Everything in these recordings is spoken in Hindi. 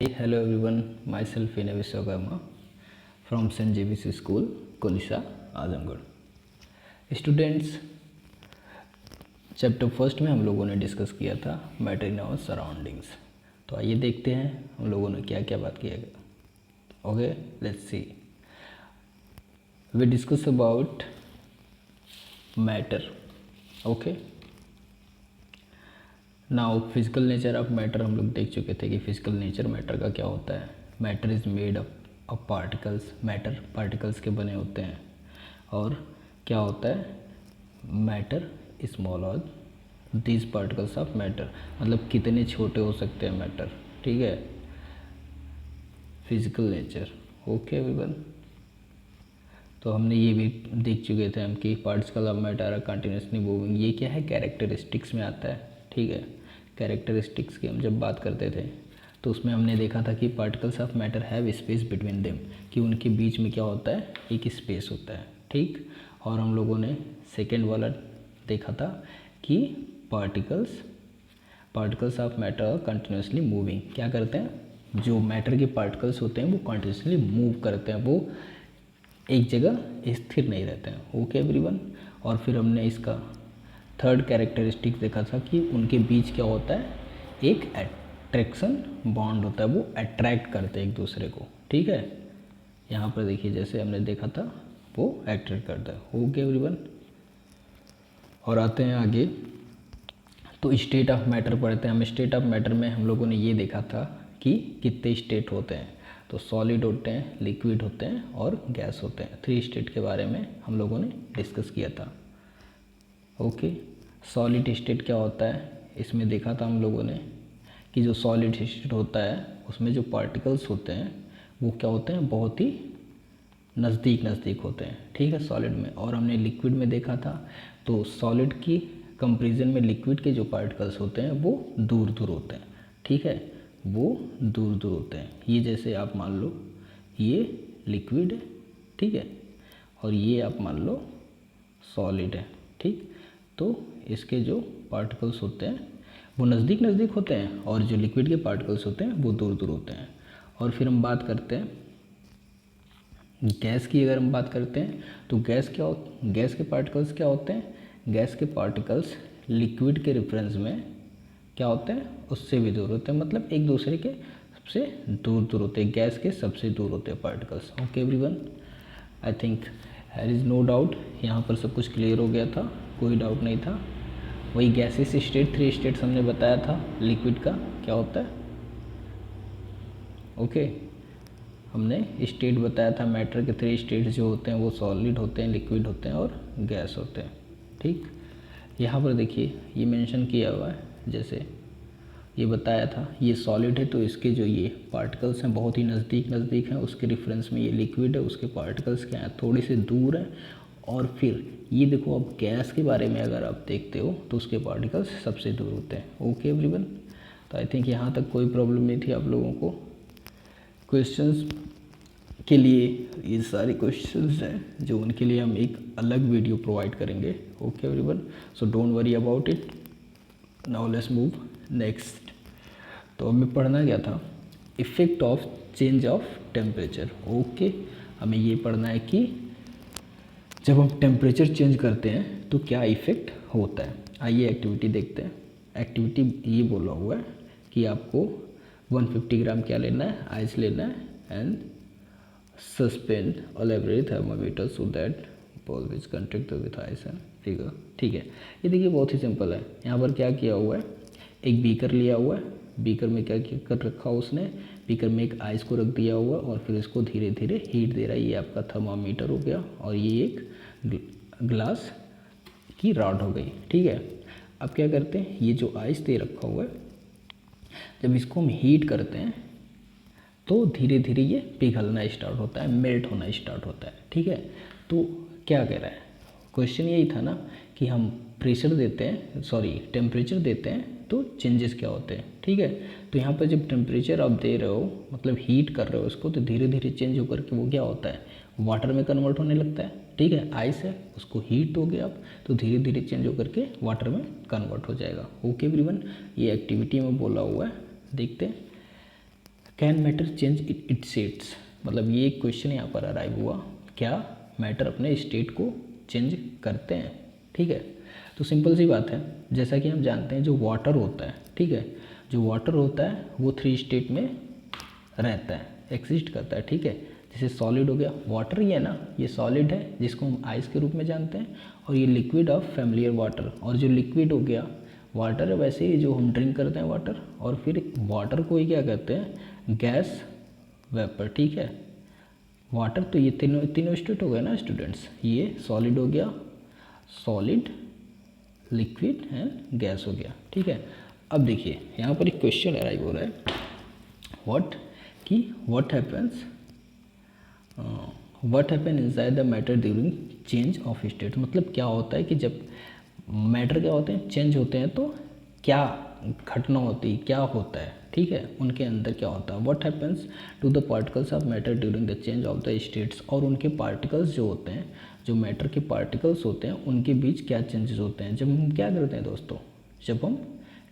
Hello everyone, myself Vinay Vishwakarma from St. JBC School, Kolisa, Azamgarh. Students, chapter first में हम लोगों ने डिस्कस किया था मैटर इन आवर सराउंडिंग्स। तो आइए देखते हैं हम लोगों ने क्या क्या बात किया गया। Okay, let's see. We discuss about matter. Okay, now physical nature of matter हम लोग देख चुके थे कि फिजिकल नेचर मैटर का क्या होता है। Matter is made up of particles. Matter particles के बने होते हैं। और क्या होता है, मैटर स्मॉल और दीज पार्टिकल्स ऑफ मैटर, मतलब कितने छोटे हो सकते हैं मैटर। ठीक है, फिजिकल नेचर। ओके एवरीवन, तो हमने ये भी देख चुके थे हम कि particle of matter are continuously moving. ये क्या है, कैरेक्टरिस्टिक्स में आता है। ठीक है, कैरेक्टरिस्टिक्स की हम जब बात करते थे तो उसमें हमने देखा था कि particles of matter have space between them, कि उनके बीच में क्या होता है, एक स्पेस होता है। ठीक, और हम लोगों ने सेकेंड वाला देखा था कि particles of matter continuously moving. क्या करते हैं, जो मैटर के पार्टिकल्स होते हैं वो कंटिन्यूसली मूव करते हैं, वो एक जगह स्थिर नहीं रहते हैं। ओके एवरीवन, और फिर हमने इसका थर्ड कैरेक्टरिस्टिक देखा था कि उनके बीच क्या होता है, एक अट्रैक्शन बॉन्ड होता है, वो अट्रैक्ट करते हैं एक दूसरे को। ठीक है, यहाँ पर देखिए जैसे हमने देखा था वो अट्रैक्ट करता है। ओके एवरीवन, और आते हैं आगे तो स्टेट ऑफ मैटर पढ़ते हैं हम। स्टेट ऑफ मैटर में हम लोगों ने ये देखा था कि कितने स्टेट होते हैं। तो सॉलिड होते हैं, लिक्विड होते हैं और गैस होते हैं। 3 स्टेट के बारे में हम लोगों ने डिस्कस किया था। ओके, सॉलिड स्टेट क्या होता है, इसमें देखा था हम लोगों ने कि जो सॉलिड स्टेट होता है उसमें जो पार्टिकल्स होते हैं वो क्या होते हैं, बहुत ही नज़दीक होते हैं। ठीक है, सॉलिड में। और हमने लिक्विड में देखा था, तो सॉलिड की कंपैरिजन में लिक्विड के जो पार्टिकल्स होते हैं वो दूर दूर होते हैं। ठीक है, वो दूर दूर होते हैं। ये जैसे आप मान लो ये लिक्विड है, ठीक है, और ये आप मान लो सॉलिड है। ठीक, तो इसके जो पार्टिकल्स होते हैं वो नज़दीक होते हैं और जो लिक्विड के पार्टिकल्स होते हैं वो दूर दूर होते हैं। और फिर हम बात करते हैं गैस की। अगर हम बात करते हैं तो गैस के पार्टिकल्स क्या होते हैं, गैस के पार्टिकल्स लिक्विड के रेफरेंस में क्या होते हैं, उससे भी दूर होते हैं, मतलब एक दूसरे के सबसे दूर होते हैं, गैस के सबसे दूर होते हैं particles. Okay everyone, I think there is no doubt, यहाँ पर सब कुछ क्लियर हो गया था, कोई डाउट नहीं था। वही गैसेस स्टेट, 3 स्टेट्स हमने बताया था लिक्विड का क्या होता है। ओके, हमने स्टेट बताया था मैटर के 3 स्टेट्स जो होते हैं वो सॉलिड होते हैं, लिक्विड होते हैं और गैस होते हैं। ठीक, यहाँ पर देखिए ये मेंशन किया हुआ है, जैसे ये बताया था ये सॉलिड है तो इसके जो ये पार्टिकल्स हैं बहुत ही नज़दीक हैं, उसके रेफरेंस में ये लिक्विड है, उसके पार्टिकल्स क्या हैं, थोड़े से दूर हैं। और फिर ये देखो, अब गैस के बारे में अगर आप देखते हो तो उसके पार्टिकल्स सबसे दूर होते हैं। ओके एवरीवन, तो आई थिंक यहाँ तक कोई प्रॉब्लम नहीं थी आप लोगों को। क्वेश्चंस के लिए ये सारे क्वेश्चंस हैं जो उनके लिए हम एक अलग वीडियो प्रोवाइड करेंगे। Okay everyone, so don't worry about it. Now let's move next. तो हमें पढ़ना क्या था, effect of change of temperature. Okay, हमें ये पढ़ना है कि जब हम टेम्परेचर चेंज करते हैं तो क्या इफ़ेक्ट होता है। आइए एक्टिविटी देखते हैं। एक्टिविटी ये बोला हुआ है कि आपको 150 ग्राम क्या लेना है, आइस लेना है and suspend a library thermometer so that ball which contact with ice and figure. ठीक है, ये देखिए बहुत ही सिंपल है। यहाँ पर क्या किया हुआ है, एक बीकर लिया हुआ है, बीकर में क्या कर रखा है उसने, बीकर में एक आइस को रख दिया हुआ और फिर इसको धीरे धीरे हीट दे रहा है। ये आपका थर्मामीटर हो गया और ये एक ग्लास की रॉड हो गई। ठीक है, अब क्या करते हैं, ये जो आइस दे रखा हुआ है जब इसको हम हीट करते हैं तो धीरे धीरे ये पिघलना स्टार्ट होता है, मेल्ट होना स्टार्ट होता है। ठीक है, तो क्या कह रहा है, क्वेश्चन यही था ना कि हम प्रेशर देते हैं, सॉरी टेम्परेचर देते हैं तो चेंजेस क्या होते हैं। ठीक है, तो यहाँ पर जब टेम्परेचर आप दे रहे हो, मतलब हीट कर रहे हो उसको, तो धीरे धीरे चेंज होकर के वो क्या होता है, वाटर में कन्वर्ट होने लगता है। ठीक है, आइस है उसको हीट दोगे आप तो धीरे धीरे चेंज होकर के वाटर में कन्वर्ट हो जाएगा। ओके एवरीवन, ये एक्टिविटी में बोला हुआ है, देखते हैं। Can matter change it states, मतलब ये एक क्वेश्चन यहाँ पर अराइव हुआ, क्या मैटर अपने स्टेट को चेंज करते हैं। ठीक है, तो सिंपल सी बात है, जैसा कि हम जानते हैं जो वाटर होता है, ठीक है, जो वाटर होता है वो 3 स्टेट में रहता है, एग्जिस्ट करता है। ठीक है, जैसे सॉलिड हो गया, वाटर ही है ना, ये सॉलिड है जिसको हम आइस के रूप में जानते हैं, और ये लिक्विड ऑफ फैमिलियर वाटर, और जो लिक्विड हो गया वाटर है, वैसे ही जो हम ड्रिंक करते हैं वाटर, और फिर वाटर को ही क्या कहते हैं, गैस वेपर। ठीक है, वाटर, तो ये तीनों स्टेट हो गए ना स्टूडेंट्स, ये सॉलिड हो गया, सॉलिड, लिक्विड एंड गैस हो गया। ठीक है, अब देखिए यहाँ पर एक क्वेश्चन अराइव हो रहा है, what happen inside the matter during change of state, मतलब क्या होता है कि जब मैटर क्या होते हैं चेंज होते हैं तो क्या घटना होती है, क्या होता है। ठीक है, उनके अंदर क्या होता है, what happens to the particles of matter during the change of the states, और उनके पार्टिकल्स जो होते हैं, जो मैटर के पार्टिकल्स होते हैं उनके बीच क्या चेंजेस होते हैं जब हम क्या करते हैं दोस्तों, जब हम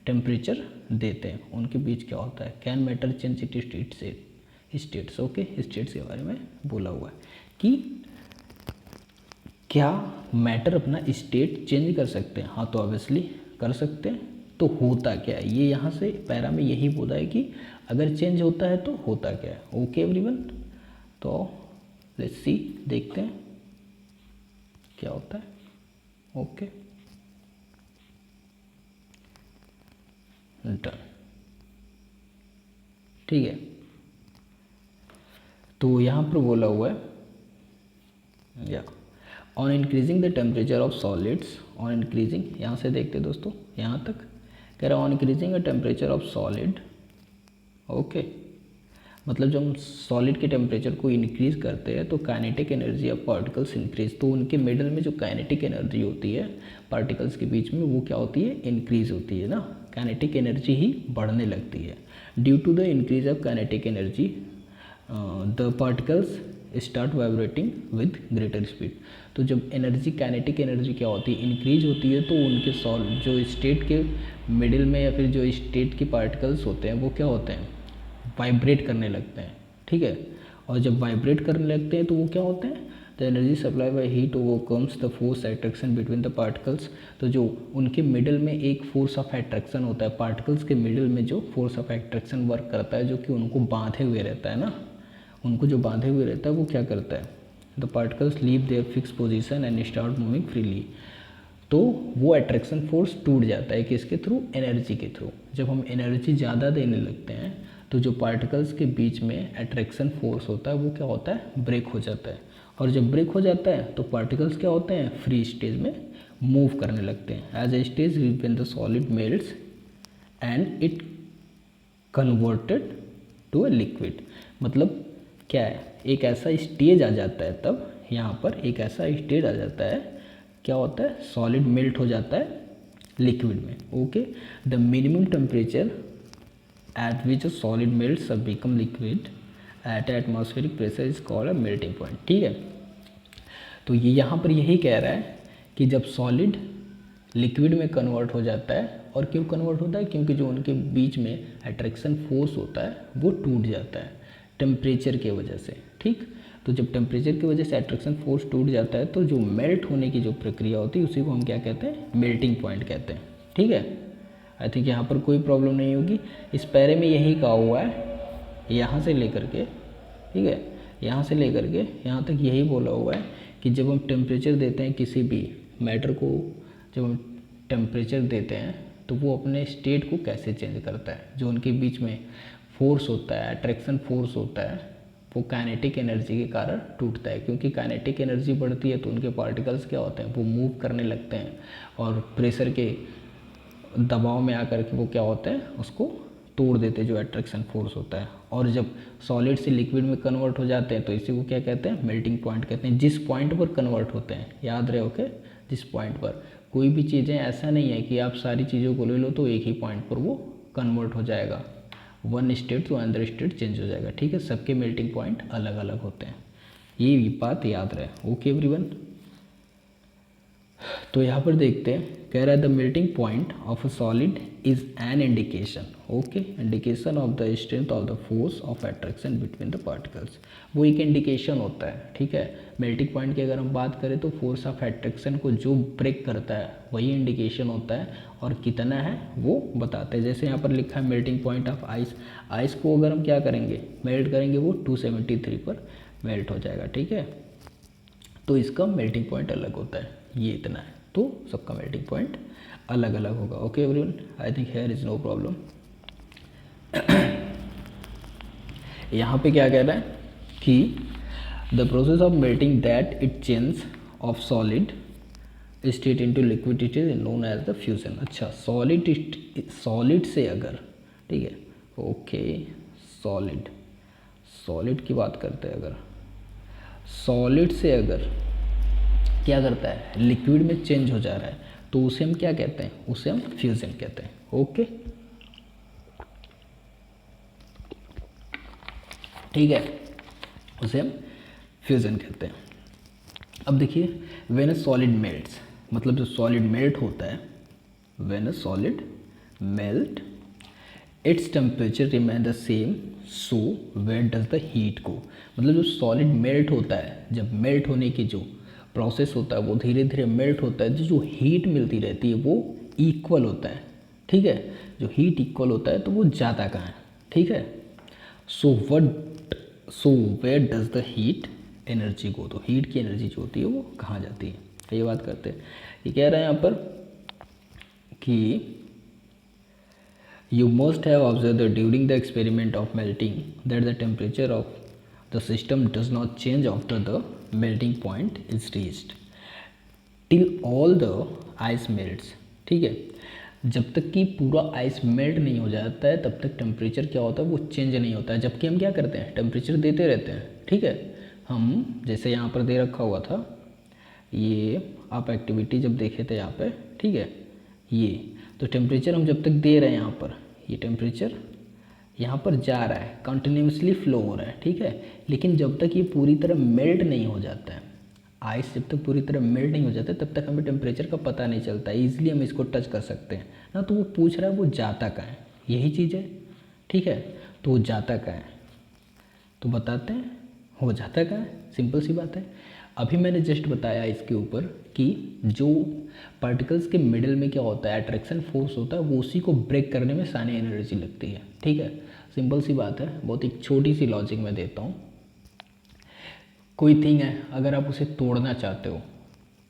टेम्परेचर देते हैं, उनके बीच क्या होता है। Can matter change it states, okay, states के बारे में बोला हुआ है कि क्या मैटर अपना स्टेट चेंज कर सकते हैं, हाँ तो ऑब्वियसली कर सकते हैं। तो होता क्या है, ये यहाँ से पैरा में यही बोला है कि अगर चेंज होता है तो होता क्या है। ओके एवरीवन, तो लेट्स सी, देखते हैं क्या होता है। Okay, done. ठीक है, तो यहाँ पर बोला हुआ है या on increasing the temperature of solids, on increasing, यहाँ से देखते हैं दोस्तों, यहाँ तक कह रहा है on increasing the temperature of solid. Okay, मतलब जब हम सॉलिड के टेम्परेचर को इंक्रीज करते हैं तो kinetic energy of particles increase, तो उनके मिडल में जो काइनेटिक एनर्जी होती है पार्टिकल्स के बीच में वो क्या होती है, इंक्रीज होती है ना, काइनेटिक एनर्जी ही बढ़ने लगती है। Due to the increase of kinetic energy the particles start vibrating with greater speed, तो जब एनर्जी, काइनेटिक एनर्जी क्या होती है, इंक्रीज होती है, तो उनके जो स्टेट के मिडिल में या फिर जो स्टेट के पार्टिकल्स होते हैं वो क्या होते हैं, वाइब्रेट करने लगते हैं। ठीक है, और जब वाइब्रेट करने लगते हैं तो वो क्या होते हैं, the energy supply by heat overcomes the force attraction between the particles, तो जो उनके मिडिल में एक फोर्स ऑफ अट्रैक्शन होता है, पार्टिकल्स के मिडिल में जो फोर्स ऑफ अट्रैक्शन वर्क करता है, जो कि उनको बांधे हुए रहता है ना, उनको जो बांधे हुए रहता है वो क्या करता है, the particles leave their fix position and start moving freely, तो वो अट्रैक्शन फोर्स टूट जाता है किसके थ्रू, एनर्जी के थ्रू। जब हम एनर्जी ज़्यादा देने लगते हैं तो जो पार्टिकल्स के बीच में अट्रैक्शन फोर्स होता है वो क्या होता है, ब्रेक हो जाता है, और जब ब्रेक हो जाता है तो पार्टिकल्स क्या होते हैं, फ्री स्टेज में मूव करने लगते हैं। As a stage when the solid melts and it converted to a liquid, मतलब क्या है, एक ऐसा स्टेज आ जाता है, तब यहाँ पर एक ऐसा स्टेज आ जाता है, क्या होता है, सॉलिड मेल्ट हो जाता है लिक्विड में। Okay, the minimum temperature at which a solid melts अब become liquid at atmospheric pressure is called a melting point. ठीक है, तो ये यहाँ पर यही कह रहा है कि जब सॉलिड लिक्विड में कन्वर्ट हो जाता है, और क्यों कन्वर्ट होता है, क्योंकि जो उनके बीच में अट्रैक्शन फोर्स होता है वो टूट जाता है टेम्परेचर के वजह से। ठीक, तो जब टेम्परेचर की वजह से अट्रैक्शन फोर्स टूट जाता है तो जो मेल्ट होने की जो प्रक्रिया होती है उसी को हम क्या कहते हैं, मेल्टिंग पॉइंट कहते हैं। ठीक है, आई थिंक यहाँ पर कोई प्रॉब्लम नहीं होगी, इस पैरे में यही कहा हुआ है, यहाँ से लेकर के, ठीक है, यहाँ से लेकर के यहाँ तक यही बोला हुआ है कि जब हम टेम्परेचर देते हैं किसी भी मैटर को, जब हम टेम्परेचर देते हैं तो वो अपने स्टेट को कैसे चेंज करता है, जो उनके बीच में फोर्स होता है, अट्रैक्शन फोर्स होता है, वो काइनेटिक एनर्जी के कारण टूटता है, क्योंकि काइनेटिक एनर्जी बढ़ती है तो उनके पार्टिकल्स क्या होते हैं, वो मूव करने लगते हैं, और प्रेशर के दबाव में आकर के वो क्या होता है, उसको तोड़ देते हैं, जो अट्रैक्शन फोर्स होता है। और जब सॉलिड से लिक्विड में कन्वर्ट हो जाते हैं तो इसी को क्या कहते हैं, मेल्टिंग पॉइंट कहते हैं। जिस पॉइंट पर कन्वर्ट होते हैं, याद रहे, ओके, जिस पॉइंट पर, कोई भी चीज़ें ऐसा नहीं है कि आप सारी चीज़ों को ले लो तो एक ही पॉइंट पर वो कन्वर्ट हो जाएगा, one state to another state change हो जाएगा। ठीक है, सबके मेल्टिंग पॉइंट अलग अलग होते हैं, ये बात याद रहे। ओके एवरीवन, तो यहाँ पर देखते हैं कह रहा है the melting point of a solid is an indication, okay, indication of the strength of the force of attraction between the particles. वो एक इंडिकेशन होता है, ठीक है। मेल्टिंग पॉइंट की अगर हम बात करें तो फोर्स ऑफ अट्रैक्शन को जो ब्रेक करता है वही इंडिकेशन होता है, और कितना है वो बताते हैं। जैसे यहाँ पर लिखा है melting point of ice, ice को अगर हम क्या करेंगे, मेल्ट करेंगे, वो 273 पर मेल्ट हो जाएगा, ठीक है। तो इसका मेल्टिंग पॉइंट अलग होता है, ये इतना है, तो सबका मेल्टिंग पॉइंट अलग अलग होगा। Okay everyone, I think here is no problem. यहाँ पे क्या कह रहा है कि the process of melting that it change of solid state into liquid it is known as the fusion. अच्छा, सॉलिड से अगर, ठीक है, ओके, सॉलिड की बात करते हैं, अगर सॉलिड से अगर क्या करता है, लिक्विड में चेंज हो जा रहा है, तो उसे हम क्या कहते हैं, उसे हम फ्यूजन कहते हैं। ओके, ठीक है, उसे हम फ्यूजन कहते हैं। अब देखिए, व्हेन अ सॉलिड मेल्ट्स, मतलब जो सॉलिड मेल्ट होता है, when a solid melt its temperature remain the same, so where does the heat go. मतलब जो सॉलिड मेल्ट होता है, जब मेल्ट होने की जो प्रोसेस होता है वो धीरे धीरे मेल्ट होता है, जो हीट मिलती रहती है वो इक्वल होता है, ठीक है। जो हीट इक्वल होता है तो वो ज़्यादा कहाँ है, ठीक है। So where does the heat energy go, तो हीट की एनर्जी जो होती है वो कहाँ जाती है, ये बात करते हैं। ये कह रहे हैं यहाँ पर कि you must have observed that during the experiment of melting that the temperature of the system does not change after the melting point is reached till all the ice melts, ठीक है। जब तक कि पूरा आइस मेल्ट नहीं हो जाता है तब तक टेम्परेचर क्या होता है, वो चेंज नहीं होता है। जबकि हम क्या करते हैं, टेम्परेचर देते रहते हैं, ठीक है। हम जैसे यहाँ पर दे रखा हुआ था, ये आप एक्टिविटी जब देखे थे यहाँ पे, ठीक है, ये तो टेम्परेचर हम जब तक दे रहे हैं यहाँ पर, ये टेम्परेचर यहाँ पर जा रहा है, कंटिन्यूसली फ्लो हो रहा है, ठीक है। लेकिन जब तक ये पूरी तरह मेल्ट नहीं हो जाता है, आइस जब तक पूरी तरह मेल्ट नहीं हो जाता तब तक हमें टेम्परेचर का पता नहीं चलता, ईजिली हम इसको टच कर सकते हैं ना। तो वो पूछ रहा है वो जाता कहाँ है, यही चीज़ है, ठीक है। तो वो जाता कहाँ है, तो बताते हैं वो जाता कहाँ है, सिंपल सी बात है। अभी मैंने जस्ट बताया इसके ऊपर कि जो पार्टिकल्स के मिडल में क्या होता है, अट्रैक्शन फोर्स होता है, वो उसी को ब्रेक करने में सारी एनर्जी लगती है, ठीक है। सिंपल सी बात है, बहुत एक छोटी सी लॉजिक मैं देता हूँ। कोई थिंग है, अगर आप उसे तोड़ना चाहते हो,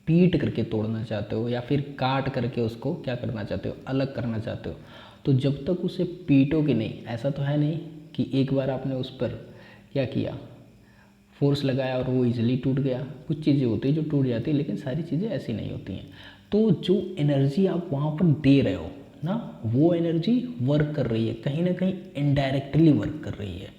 पीट करके तोड़ना चाहते हो, या फिर काट करके उसको क्या करना चाहते हो, अलग करना चाहते हो, तो जब तक उसे पीटोगे नहीं, ऐसा तो है नहीं कि एक बार आपने उस पर क्या किया, फोर्स लगाया और वो इजीली टूट गया। कुछ चीज़ें होती है जो टूट जाती है, लेकिन सारी चीज़ें ऐसी नहीं होती हैं। तो जो एनर्जी आप वहाँ पर दे रहे हो ना, वो एनर्जी वर्क कर रही है, कहीं ना कहीं इनडायरेक्टली वर्क कर रही है,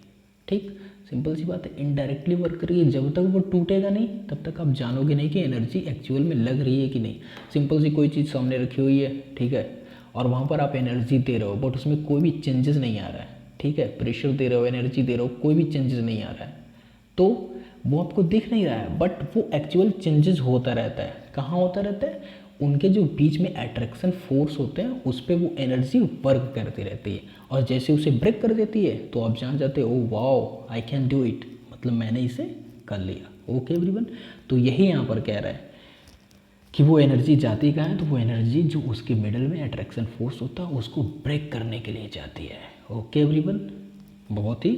ठीक। सिंपल सी बात है, इनडायरेक्टली वर्क कर रही है। जब तक वो टूटेगा नहीं तब तक आप जानोगे नहीं कि एनर्जी एक्चुअल में लग रही है कि नहीं। सिंपल सी कोई चीज़ सामने रखी हुई है, ठीक है, और वहाँ पर आप एनर्जी दे रहे हो, बट उसमें कोई भी चेंजेस नहीं आ रहा है, ठीक है। प्रेशर दे रहे हो, एनर्जी दे रहे हो, कोई भी चेंजेस नहीं आ रहा है, तो वो आपको दिख नहीं रहा है, बट वो एक्चुअल चेंजेस होता रहता है। कहाँ होता रहता है, उनके जो बीच में अट्रैक्शन फोर्स होते हैं उस पर वो एनर्जी वर्क करती रहती है, और जैसे उसे ब्रेक कर देती है तो आप जान जाते हो, oh wow I can do it, मतलब मैंने इसे कर लिया। ओके एवरीवन, तो यही यहाँ पर कह रहा है कि वो एनर्जी जाती कहाँ है, तो वो एनर्जी जो उसके मिडल में अट्रैक्शन फोर्स होता है उसको ब्रेक करने के लिए जाती है। ओके एवरीवन, बहुत ही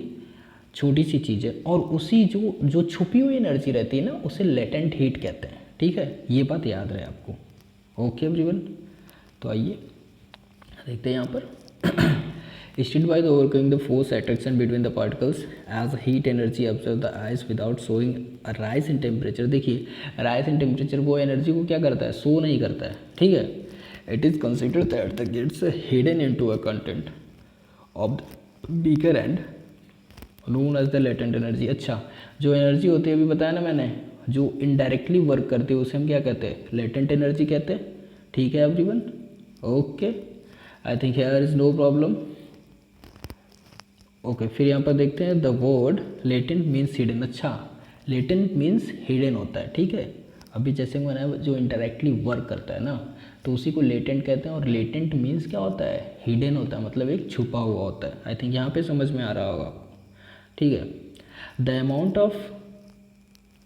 छोटी सी चीज़ है, और उसी जो छुपी हुई एनर्जी रहती है ना, उसे लेटेंट हीट कहते हैं, ठीक है। ये बात याद रहे आपको। ओके एवरीवन, तो आइए देखते हैं यहाँ पर stayed by the overcoming the force attraction between the particles as heat energy observe the ice without showing a rise in temperature. देखिए, राइज इन टेम्परेचर वो एनर्जी को क्या करता है, शो नहीं करता है, ठीक है। It is consider that the gets hidden into a content of the beaker and known as the latent energy. अच्छा, जो एनर्जी होती है अभी बताया ना मैंने, जो इनडायरेक्टली वर्क करती है उसे हम क्या कहते हैं, लेटेंट एनर्जी कहते हैं, ठीक है everyone. Okay, I think here is no problem. Okay, फिर यहाँ पर देखते हैं the word latent means hidden. अच्छा, लेटेंट मीन्स हिडन होता है, ठीक है। अभी जैसे मैंने जो इंटरेक्टली वर्क करता है ना, तो उसी को लेटेंट कहते हैं। और लेटेंट मीन्स क्या होता है, हिडन होता है, मतलब एक छुपा हुआ होता है। आई थिंक यहाँ पे समझ में आ रहा होगा, ठीक है। The amount of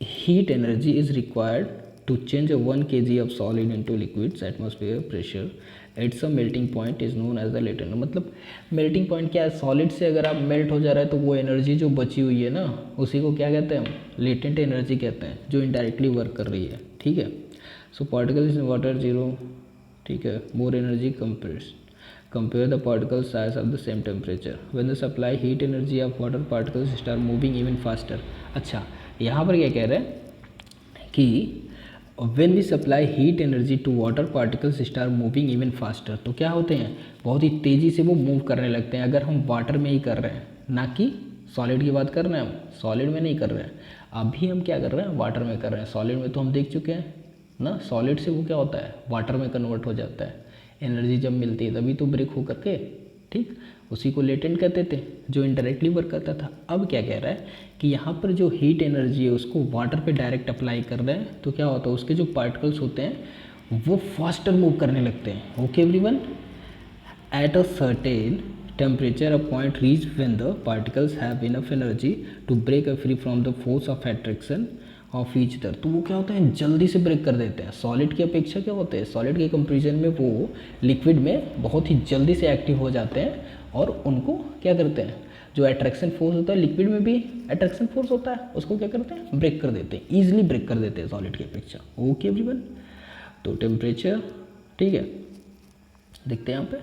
heat energy is required to change a 1 kg of solid into liquids atmosphere pressure at some melting point is known as the latent। मतलब मेल्टिंग पॉइंट क्या है, सॉलिड से अगर आप मेल्ट हो जा रहा है तो वो एनर्जी जो बची हुई है ना, उसी को क्या कहते हैं हम, लेटेंट एनर्जी कहते हैं, जो इनडायरेक्टली वर्क कर रही है, ठीक है। सो पार्टिकल्स इन वाटर जीरो, ठीक है, more energy compressed. Compare the particle size of the same temperature. When the supply heat energy of water particles start moving even faster। अच्छा, यहाँ पर क्या कह रहे हैं कि when we supply heat energy to water particles start moving even faster, तो क्या होते हैं, बहुत ही तेज़ी से वो मूव करने लगते हैं। अगर हम वाटर में ही कर रहे हैं, ना कि सॉलिड की बात कर रहे हैं, हम सॉलिड में नहीं कर रहे हैं, अभी हम क्या कर रहे हैं, वाटर में कर रहे हैं। सॉलिड में तो हम देख चुके हैं ना, सॉलिड से वो क्या होता है, वाटर में कन्वर्ट हो जाता है। एनर्जी जब मिलती है तभी तो ब्रेक हो करके, ठीक, उसी को लेटेंट कहते थे, जो इंडायरेक्टली वर्क करता था। अब क्या कह रहा है कि यहाँ पर जो हीट एनर्जी है उसको वाटर पे डायरेक्ट अप्लाई कर रहे हैं, तो क्या होता है, उसके जो पार्टिकल्स होते हैं वो फास्टर मूव करने लगते हैं। Okay everyone, at a certain temperature a point reach when the particles have enough energy to break a free from the force of attraction of each other. तो वो क्या होता है, जल्दी से ब्रेक कर देते हैं। सॉलिड की अपेक्षा क्या होते हैं, सॉलिड के कंपेरिजन में वो लिक्विड में बहुत ही जल्दी से एक्टिव हो जाते हैं, और उनको क्या करते हैं, जो अट्रैक्शन फोर्स होता है, लिक्विड में भी अट्रैक्शन फोर्स होता है, उसको क्या करते हैं, ब्रेक कर देते हैं, ईजिली ब्रेक कर देते हैं सॉलिड की अपेक्षा। ओके एवरीवन, तो टेम्परेचर, ठीक है, देखते हैं यहाँ पे,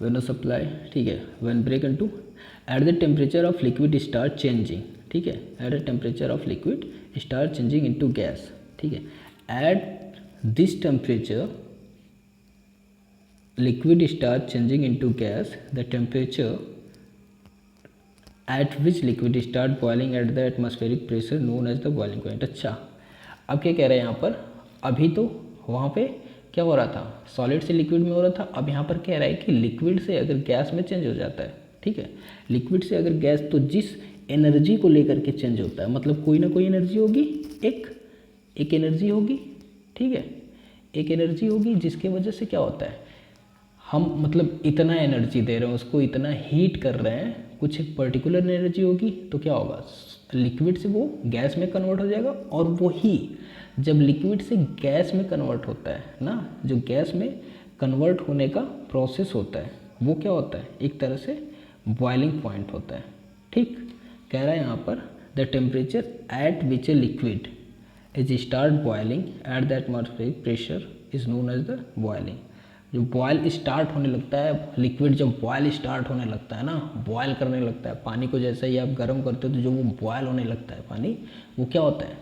व्हेन अ सप्लाई, ठीक है, when break into at the temperature of liquid start changing, ठीक है, at the temperature of liquid start changing into gas, ठीक है। At this temperature liquid start changing into gas, the temperature at which liquid start boiling at the atmospheric pressure known as the boiling point। अच्छा, अब क्या कह रहे हैं यहाँ पर, अभी तो वहाँ पे क्या हो रहा था, सॉलिड से लिक्विड में हो रहा था, अब यहाँ पर कह रहा है कि लिक्विड से अगर गैस में चेंज हो जाता है, ठीक है, लिक्विड से अगर गैस, तो जिस एनर्जी को लेकर के चेंज होता है, मतलब कोई ना कोई एनर्जी होगी, एक एनर्जी होगी, ठीक है, एक एनर्जी होगी जिसके वजह से क्या होता है, हम मतलब इतना एनर्जी दे रहे हैं उसको, इतना हीट कर रहे हैं, कुछ एक पर्टिकुलर एनर्जी होगी, तो क्या होगा, लिक्विड से वो गैस में कन्वर्ट हो जाएगा। और वही जब लिक्विड से गैस में कन्वर्ट होता है ना, जो गैस में कन्वर्ट होने का प्रोसेस होता है, वो क्या होता है, एक तरह से बॉइलिंग पॉइंट होता है, ठीक। कह रहा है यहाँ पर the temperature at which a liquid is start boiling at the atmospheric pressure is known as the boiling. जो बॉयल स्टार्ट होने लगता है, लिक्विड जब बॉयल स्टार्ट होने लगता है ना, बॉयल करने लगता है पानी को, जैसे ही आप गर्म करते हो तो जो वो बॉयल होने लगता है पानी, वो क्या होता है,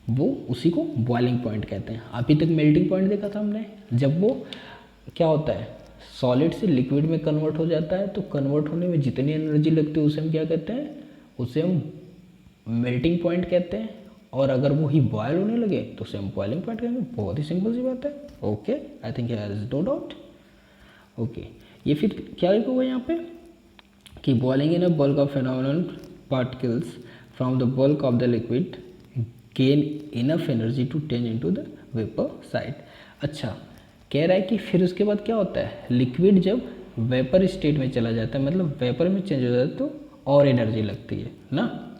वो उसी को बॉइलिंग पॉइंट कहते हैं। अभी तक मेल्टिंग पॉइंट देखा था हमने, जब वो क्या होता है, सॉलिड से लिक्विड में कन्वर्ट हो जाता है, तो कन्वर्ट होने में जितनी एनर्जी लगती है उसे हम क्या कहते हैं, उसे हम मेल्टिंग पॉइंट कहते हैं। और अगर वो ही बॉयल होने लगे तो उसे हम बॉइलिंग पॉइंट कहेंगे। बहुत ही सिंपल सी बात है। Okay, I think here is no doubt. Okay, ये फिर क्या लिखा हुआ है यहाँ पे कि boiling in a bulk of phenomenal particles from the bulk of the liquid gain enough energy to change into the vapour side. अच्छा, कह रहा है कि फिर उसके बाद क्या होता है, लिक्विड जब वेपर स्टेट में चला जाता है, मतलब वेपर में चेंज हो जाता है, तो और एनर्जी लगती है ना,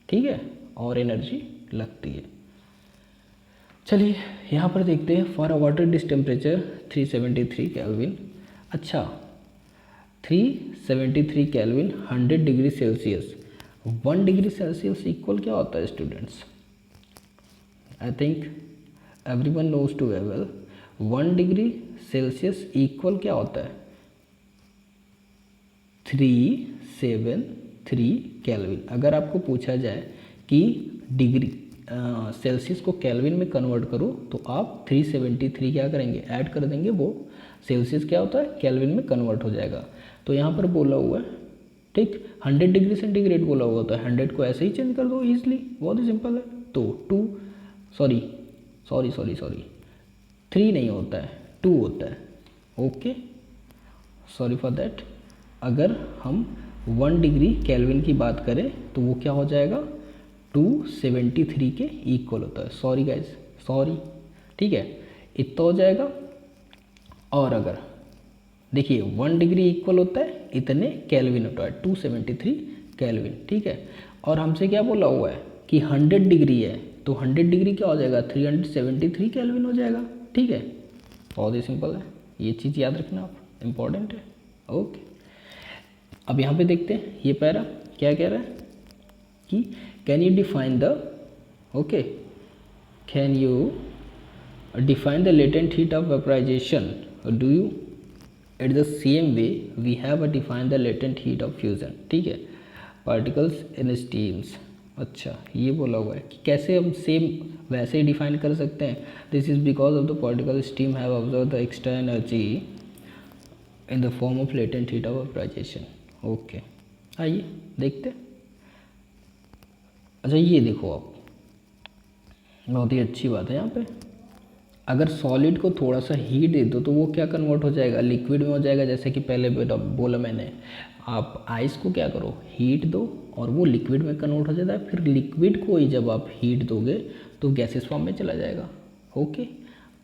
ठीक है, और एनर्जी लगती है। चलिए यहाँ पर देखते हैं, for a water this temperature 373 kelvin. अच्छा, 373 kelvin 100 degree Celsius, 1 degree Celsius equal क्या होता है students, I think everyone knows too well, 1 degree Celsius equal क्या होता है, 373 केल्विन। अगर आपको पूछा जाए कि डिग्री सेल्सियस को केल्विन में कन्वर्ट करो, तो आप 373 क्या करेंगे, ऐड कर देंगे, वो सेल्सियस क्या होता है, केल्विन में कन्वर्ट हो जाएगा। तो यहाँ पर बोला हुआ है, ठीक, 100 डिग्री सेंटीग्रेड बोला हुआ, तो 100 को ऐसे ही चेंज कर दो ईजिली, बहुत ही सिंपल है। तो 3 नहीं होता है, 2 होता है। Okay, sorry for that. अगर हम 1 डिग्री केल्विन की बात करें तो वो क्या हो जाएगा, 273 के इक्वल होता है। सॉरी गाइज, सॉरी, ठीक है, इतना हो जाएगा। और अगर देखिए 1 डिग्री इक्वल होता है इतने केल्विन होता है, 273 केल्विन, ठीक है। और हमसे क्या बोला हुआ है कि 100 डिग्री है, तो 100 डिग्री क्या हो जाएगा, 373 केल्विन हो जाएगा, ठीक है। बहुत ही सिंपल है, ये चीज़ याद रखना आप, इम्पॉर्टेंट है। ओके, अब यहाँ पे देखते हैं ये पैरा क्या कह रहा है कि can you define the, okay, can you define the latent heat of vaporisation, do you at the same way we have a define the latent heat of fusion, ठीक है, पार्टिकल्स इन स्टीम्स। अच्छा, ये बोला हुआ है कि कैसे हम सेम वैसे ही डिफाइन कर सकते हैं। This is because of the particle steam have observe the extra energy in the form of latent heat of vaporisation. Okay, आइए देखते। अच्छा, ये देखो आप, बहुत ही अच्छी बात है यहाँ पे, अगर सॉलिड को थोड़ा सा हीट दे दो तो वो क्या कन्वर्ट हो जाएगा, लिक्विड में हो जाएगा। जैसे कि पहले बोला मैंने, आप आइस को क्या करो, हीट दो और वो लिक्विड में कन्वर्ट हो जाता है। फिर लिक्विड को ही जब आप हीट दोगे तो गैसेस फॉर्म में चला जाएगा। ओके,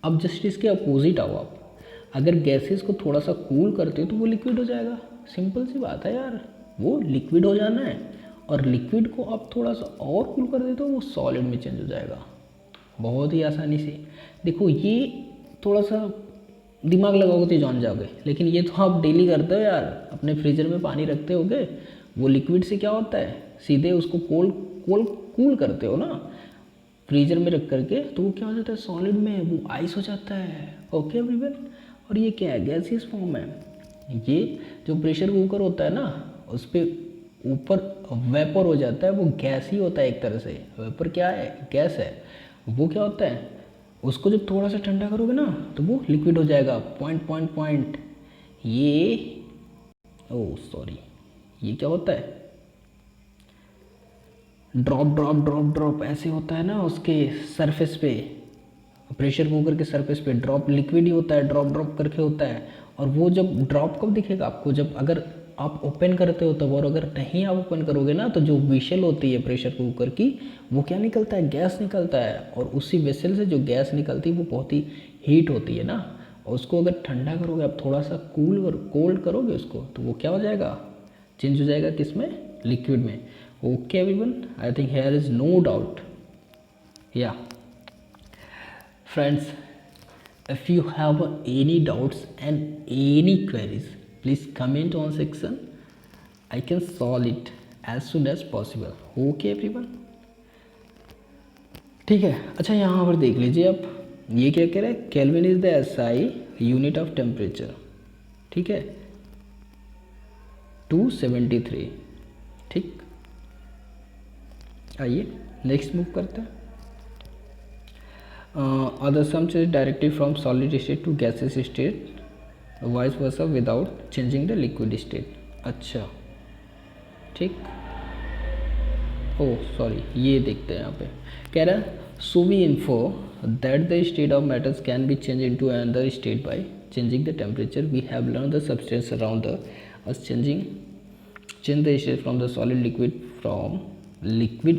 अब जस्ट इसके अपोजिट आओ आप, अगर गैसेस को थोड़ा सा कूल करते हो तो वो लिक्विड हो जाएगा। सिंपल सी बात है यार, वो लिक्विड हो जाना है। और लिक्विड को आप थोड़ा सा और कूल कर देते हो वो सॉलिड में चेंज हो जाएगा, बहुत ही आसानी से। देखो, ये थोड़ा सा दिमाग लगाओगे तो जान जाओगे, लेकिन ये तो आप डेली करते हो यार, अपने फ्रीजर में पानी रखते होगे, वो लिक्विड से क्या होता है, सीधे उसको कूल करते हो ना फ्रीजर में रख करके, तो वो क्या हो जाता है, सॉलिड में वो आइस हो जाता है। ओके एवरीवन, और ये क्या है, गैसियस फॉर्म है। ये जो प्रेशर कुकर होता है ना, उस पर ऊपर वेपर हो जाता है, वो गैस ही होता है एक तरह से। वेपर क्या है, गैस है। वो क्या होता है, उसको जब थोड़ा सा ठंडा करोगे ना तो वो लिक्विड हो जाएगा। पॉइंट ये, ओह सॉरी, ये क्या होता है, ड्रॉप ऐसे होता है ना उसके सरफेस पे, प्रेशर कुकर के सरफेस पे ड्रॉप लिक्विड ही होता है, ड्रॉप करके होता है। और वो जब ड्रॉप कब दिखेगा आपको, जब अगर आप ओपन करते हो तब, और अगर नहीं आप ओपन करोगे ना तो जो वेसल होती है प्रेशर कुकर की, वो क्या निकलता है, गैस निकलता है। और उसी वेसल से जो गैस निकलती है वो बहुत ही हीट होती है ना, और उसको अगर ठंडा करोगे आप, थोड़ा सा कोल्ड करोगे उसको, तो वो क्या हो जाएगा, चेंज हो जाएगा किस में, लिक्विड में। Okay everyone, I think here is no doubt. या friends, if you have any doubts and any queries, please comment on section. I can solve it as soon as possible. Okay everyone, ठीक है। अच्छा, यहाँ पर देख लीजिए आप, ये क्या कह रहा है, kelvin is the SI unit of temperature, ठीक है, 273, ठीक। आइए नेक्स्ट मूव करते हैं। Other sum is directly from solid state to gaseous state, vice versa without changing the liquid state। अच्छा, ठीक। ओह सॉरी, ये देखते हैं यहाँ पे, कह रहा है so we infer that the state of metals can be changed into another state by changing the temperature. We have learned the substance around us change the state from the solid liquid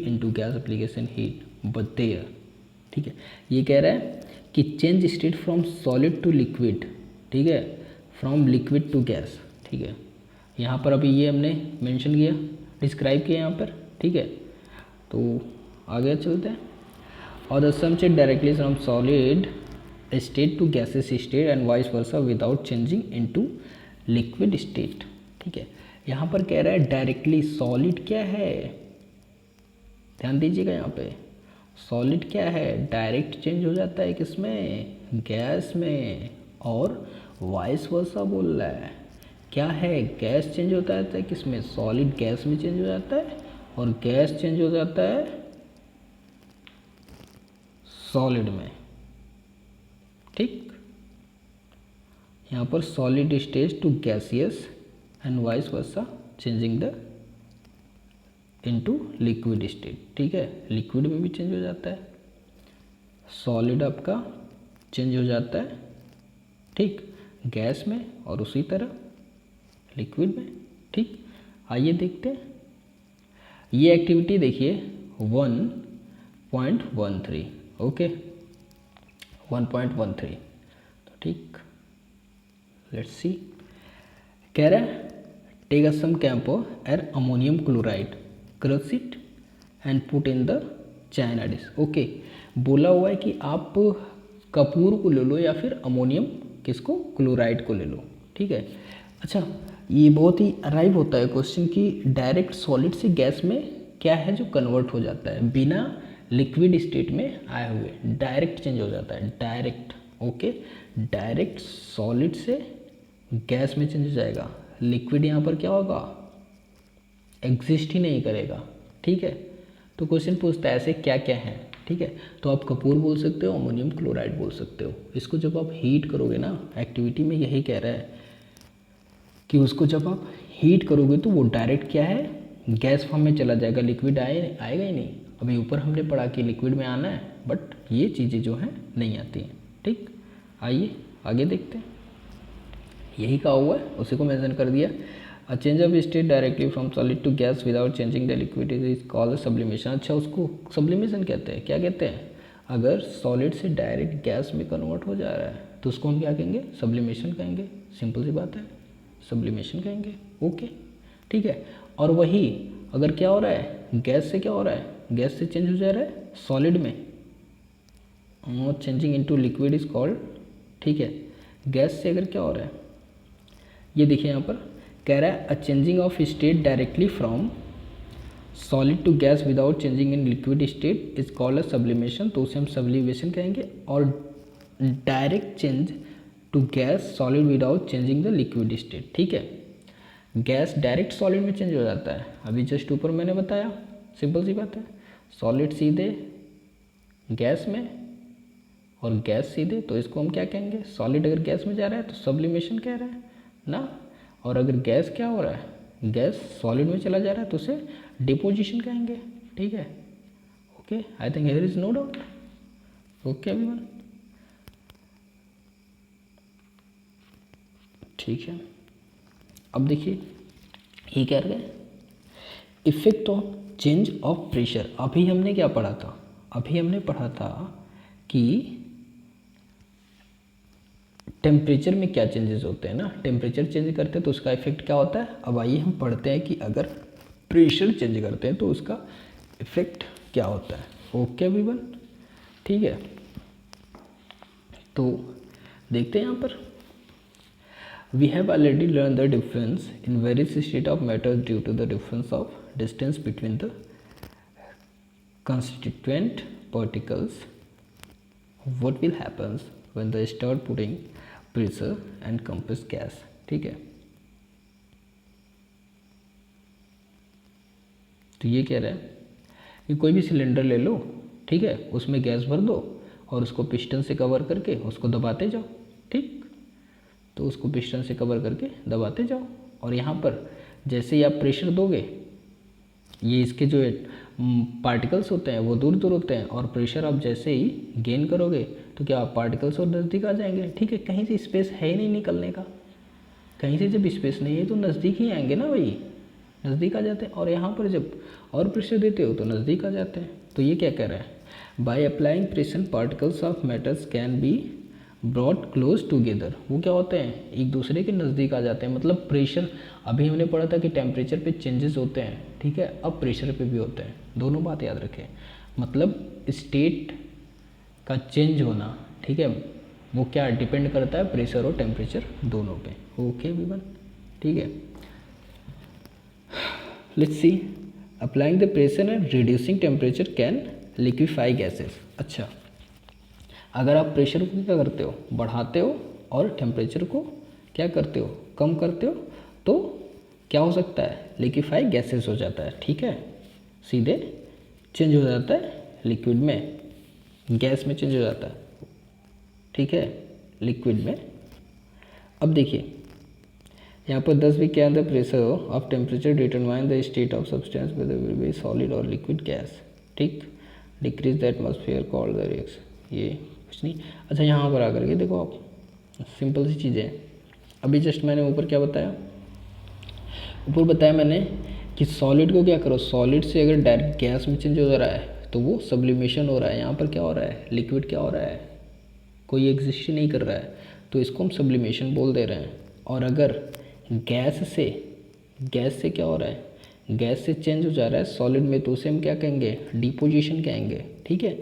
into gas application heat, but there, ठीक है। ये कह रहा है कि change state from solid to liquid, ठीक है, फ्रॉम लिक्विड टू गैस, ठीक है। यहाँ पर अभी ये हमने मेंशन किया, डिस्क्राइब किया यहाँ पर, ठीक है। तो आगे चलते हैं। और the some change directly from solid state to gases state and vice versa without changing into liquid state, ठीक है। यहाँ पर कह रहा है डायरेक्टली, सॉलिड क्या है, ध्यान दीजिएगा यहाँ पे, सॉलिड क्या है, डायरेक्ट चेंज हो जाता है किसमें, गैस में। और वाइस वर्सा बोल रहा है, क्या है, गैस चेंज होता है किसमें, सॉलिड गैस में चेंज हो जाता है, और गैस चेंज हो जाता है सॉलिड में, ठीक। यहाँ पर solid stage to gaseous and vice versa changing the into liquid state, ठीक है। लिक्विड में भी चेंज हो जाता है, सॉलिड आपका चेंज हो जाता है, ठीक, गैस में, और उसी तरह लिक्विड में, ठीक। आइए देखते हैं ये एक्टिविटी, देखिए 1.13, ओके 1.13। तो ठीक, लेट्स सी। कह रहा है टेक सम कैंपो एर ammonium chloride, crush it and put in the China dish. Okay, बोला हुआ है कि आप कपूर को ले लो या फिर अमोनियम किसको, क्लोराइड को ले लो, ठीक है। अच्छा, ये बहुत ही अराइव होता है क्वेश्चन कि डायरेक्ट सॉलिड से गैस में क्या है जो कन्वर्ट हो जाता है बिना लिक्विड स्टेट में आए हुए, डायरेक्ट चेंज हो जाता है, डायरेक्ट, ओके। डायरेक्ट सॉलिड से गैस में चेंज हो जाएगा, लिक्विड यहाँ पर क्या होगा, एग्जिस्ट ही नहीं करेगा, ठीक है। तो क्वेश्चन पूछता है ऐसे क्या क्या है, ठीक है। तो आप कपूर बोल सकते हो, अमोनियम क्लोराइड बोल सकते हो। इसको जब आप हीट करोगे ना, एक्टिविटी में यही कह रहा है कि उसको जब आप हीट करोगे तो वो डायरेक्ट क्या है, गैस फॉर्म में चला जाएगा, लिक्विड आएगा ही नहीं। अभी ऊपर हमने पढ़ा कि लिक्विड में आना है, बट ये चीज़ें जो हैं नहीं आती हैं, ठीक। आइए आगे देखते हैं, यही कहा हुआ है, उसी को मेंशन कर दिया। A change of state directly from solid to gas without changing the liquid is called sublimation. अच्छा, उसको सब्लिमेशन कहते हैं। क्या कहते हैं, अगर सॉलिड से डायरेक्ट गैस में कन्वर्ट हो जा रहा है तो उसको हम क्या कहेंगे, सब्लिमेशन कहेंगे। सिंपल सी बात है, सब्लिमेशन कहेंगे, ओके, ठीक है। और वही अगर क्या हो रहा है, गैस से क्या हो रहा है, गैस से चेंज हो जा रहा है सॉलिड में, और changing into liquid is called, ठीक है। गैस से अगर क्या हो रहा है, ये देखिए यहाँ पर कह रहा है a changing of state directly from solid to gas without changing in liquid state is called a sublimation, तो उसे हम सब्लिमेशन कहेंगे। और direct change to gas solid without changing the liquid state, ठीक है। गैस डायरेक्ट सॉलिड में चेंज हो जाता है, अभी जस्ट ऊपर मैंने बताया, सिंपल सी बात है। सॉलिड सीधे गैस में और गैस सीधे, तो इसको हम क्या कहेंगे, सॉलिड अगर गैस में जा रहा है तो सब्लिमेशन कह रहे हैं ना। और अगर गैस क्या हो रहा है, गैस सॉलिड में चला जा रहा है तो उसे डिपोजिशन कहेंगे, ठीक है। Okay, I think here is no doubt, okay everyone, ठीक है। अब देखिए ये कह रहे हैं effect on change of pressure. अभी हमने क्या पढ़ा था, अभी हमने पढ़ा था कि टेम्परेचर में क्या चेंजेस होते हैं ना, टेम्परेचर चेंज करते हैं तो उसका इफेक्ट क्या होता है। अब आइए हम पढ़ते हैं कि अगर प्रेशर चेंज करते हैं तो उसका इफेक्ट क्या होता है, ओके एवरीवन, ठीक है। तो देखते हैं यहाँ पर, we have already learned the difference in various state of matter due to the difference of distance between the constituent particles. What will happen when they start putting pressure and compressed gas, ठीक है। तो ये कह रहा है कि कोई भी सिलेंडर ले लो, ठीक है, उसमें गैस भर दो और उसको पिस्टन से कवर करके उसको दबाते जाओ, ठीक। तो उसको पिस्टन से कवर करके दबाते जाओ, और यहाँ पर जैसे ही आप प्रेशर दोगे, ये इसके जो पार्टिकल्स होते हैं वो दूर दूर होते हैं, और प्रेशर आप जैसे ही गेन करोगे तो क्या पार्टिकल्स और नज़दीक आ जाएंगे, ठीक है। कहीं से स्पेस है ही नहीं निकलने का, कहीं से जब स्पेस नहीं है तो नज़दीक ही आएंगे ना भाई, नज़दीक आ जाते हैं। और यहाँ पर जब और प्रेशर देते हो तो नज़दीक आ जाते हैं। तो ये क्या कह रहा है, by applying pressure particles of matters can be brought close together. वो क्या होते हैं, एक दूसरे के नज़दीक आ जाते हैं। मतलब प्रेशर, अभी हमने पढ़ा था कि टेम्परेचर पे चेंजेस होते हैं, ठीक है, अब प्रेशर पे भी होते हैं, दोनों बात याद रखें। मतलब स्टेट का चेंज होना, ठीक है, वो क्या डिपेंड करता है, प्रेशर और टेम्परेचर दोनों पे, ओके एवरीवन, ठीक है। Let's see, applying the pressure and reducing temperature can liquefy gases. अच्छा, अगर आप प्रेशर को क्या करते हो, बढ़ाते हो, और टेम्परेचर को क्या करते हो, कम करते हो, तो क्या हो सकता है, लिक्विफाई गैसेस हो जाता है, ठीक है, सीधे चेंज हो जाता है लिक्विड में, गैस में चेंज हो जाता है, ठीक है, लिक्विड में। अब देखिए यहाँ पर 10 भी क्या the pressure of temperature determine the state of substance whether will be solid और लिक्विड गैस, ठीक। Decrease the atmosphere called the reaction, ये कुछ नहीं। अच्छा, यहाँ पर आकर के देखो आप, सिंपल सी चीज़ें हैं। अभी जस्ट मैंने ऊपर क्या बताया, ऊपर बताया मैंने कि सॉलिड को क्या करो, सॉलिड से अगर डायरेक्ट गैस में चेंज हो जा रहा है तो वो सब्लिमेशन हो रहा है। यहाँ पर क्या हो रहा है, लिक्विड क्या हो रहा है, कोई एग्जिस्ट नहीं कर रहा है, तो इसको हम सब्लिमेशन बोल दे रहे हैं। और अगर गैस से क्या हो रहा है, गैस से चेंज हो जा रहा है सॉलिड में, तो उसे हम क्या कहेंगे, डिपोजिशन कहेंगे। ठीक है,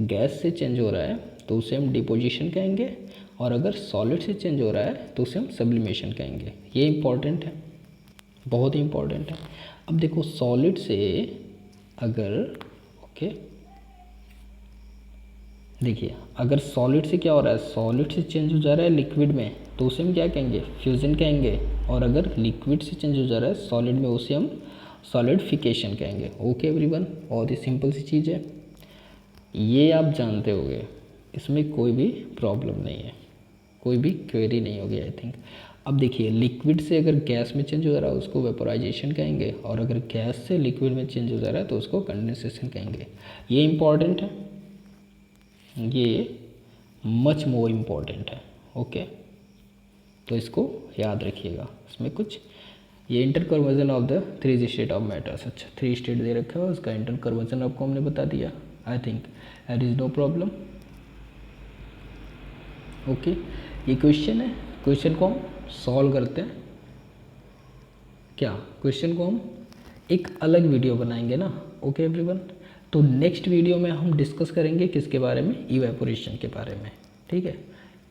गैस से चेंज हो रहा है तो उसे हम डिपोजिशन कहेंगे, और अगर सॉलिड से चेंज हो रहा है तो उसे हम सब्लिमेशन कहेंगे। ये इंपॉर्टेंट है, बहुत ही इंपॉर्टेंट है। अब देखो सॉलिड से अगर ओके देखिए, अगर सॉलिड से क्या हो रहा है, सॉलिड से चेंज हो जा रहा है लिक्विड में, तो उसे हम क्या कहेंगे, फ्यूजन कहेंगे। और अगर लिक्विड से चेंज हो जा रहा है सॉलिड में, उसे हम सॉलिडिफिकेशन कहेंगे। ओके एवरीवन, बहुत ही सिंपल सी चीज़ है, ये आप जानते होंगे, इसमें कोई भी प्रॉब्लम नहीं है, कोई भी क्वेरी नहीं होगी आई थिंक। अब देखिए, लिक्विड से अगर गैस में चेंज हो जा रहा है उसको वेपोराइजेशन कहेंगे, और अगर गैस से लिक्विड में चेंज हो जा रहा है तो उसको कंडेंसेशन कहेंगे। ये इंपॉर्टेंट है, ये मच मोर इम्पॉर्टेंट है। ओके, तो इसको याद रखिएगा। इसमें कुछ ये inter conversion of the three state of matters, अच्छा 3 स्टेट दे रखा है, उसका इंटर कन्वर्जन आपको हमने बता दिया। I think that is no problem. Okay, ये क्वेश्चन है, क्वेश्चन को हम सॉल्व करते हैं। क्या क्वेश्चन को हम एक अलग वीडियो बनाएंगे ना। ओके एवरीवन, तो नेक्स्ट वीडियो में हम डिस्कस करेंगे किसके बारे में, इवेपोरेशन के बारे में। ठीक है,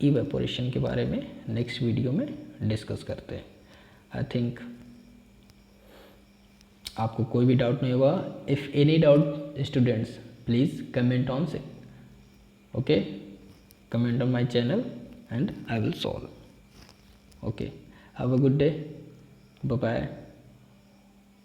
इवेपोरेशन के बारे में नेक्स्ट वीडियो में डिस्कस करते हैं। आई थिंक आपको कोई भी डाउट नहीं होगा। If any doubt students, please comment on से, okay, comment on my channel and I will solve. Okay, have a good day, bye bye.